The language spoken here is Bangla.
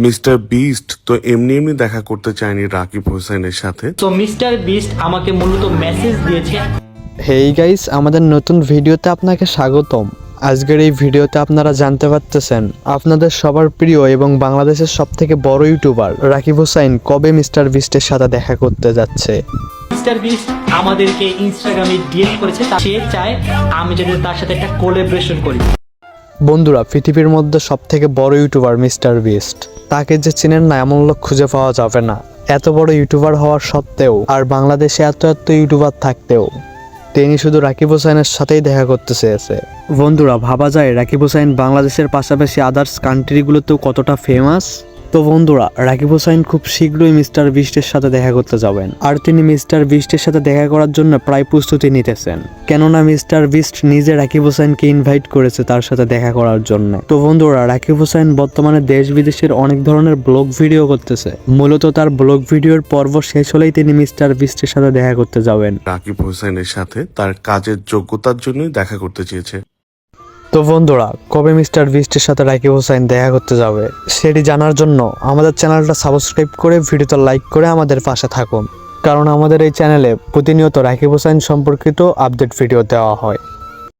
মিস্টার বিস্ট তো এমনি এমনি দেখা করতে চায়নি রাকিব হোসেনের সাথে। তো মিস্টার বিস্ট আমাকে মূলত মেসেজ দিয়েছে। হেই গাইস, আমাদের নতুন ভিডিওতে আপনাকে স্বাগতম। আজকের এই ভিডিওতে আপনারা জানতে পারতেছেন আপনাদের সবার প্রিয় এবং বাংলাদেশের সবথেকে বড় ইউটিউবার রাকিব হোসাইন কবে মিস্টার বিস্টের সাথে দেখা করতে যাচ্ছে। মিস্টার বিস্ট আমাদেরকে ইনস্টাগ্রামে ডিএম করেছে, সে চায় আমি যাতে তার সাথে একটা কোলাবোরেশন করি। বন্ধুরা, পৃথিবীর মধ্যে সবথেকে বড় ইউটিউবার মিস্টার বিস্ট, তাকে যে চেনেন না এমন লোক খুঁজে পাওয়া যাবে না। এত বড় ইউটিউবার হওয়ার সত্ত্বেও আর বাংলাদেশে এত ইউটিউবার থাকতেও তিনি শুধু রাকিব হোসাইনের সাথেই দেখা করতে চেয়েছে। বন্ধুরা, ভাবা যায় রাকিব হোসাইন বাংলাদেশের পাশাপাশি আদার্স কান্ট্রিগুলোতেও কতটা ফেমাস। তো বন্ধুরা, রাকিব হোসাইন খুব শীঘ্রই মিস্টার বিস্টের সাথে দেখা করতে যাবেন, আর তিনি মিস্টার বিস্টের সাথে দেখা করার জন্য প্রায় প্রস্তুতি নিতেছেন, কেননা মিস্টার বিস্ট নিজে রাকিব হোসাইনকে ইনভাইট করেছে তার সাথে দেখা করার জন্য। তো বন্ধুরা, রাকিব হোসাইন বর্তমানে দেশ বিদেশের অনেক ধরনের ব্লগ ভিডিও করতেছে। মূলত তার ব্লগ ভিডিওর পর্ব শেষ হলেই তিনি মিস্টার বিস্টের সাথে দেখা করতে যাবেন। রাকিব হোসেনের সাথে তার কাজের যোগ্যতার জন্যই দেখা করতে চেয়েছে। তো বন্ধুরা, কবে মিস্টার বিস্টের সাথে রাকিব হোসাইন দেখা করতে যাবে সেটি জানার জন্য আমাদের চ্যানেলটা সাবস্ক্রাইব করে ভিডিওতে লাইক করে আমাদের পাশে থাকুন, কারণ আমাদের এই চ্যানেলে প্রতিনিয়ত রাকিব হোসাইন সম্পর্কিত আপডেট ভিডিও দেওয়া হয়।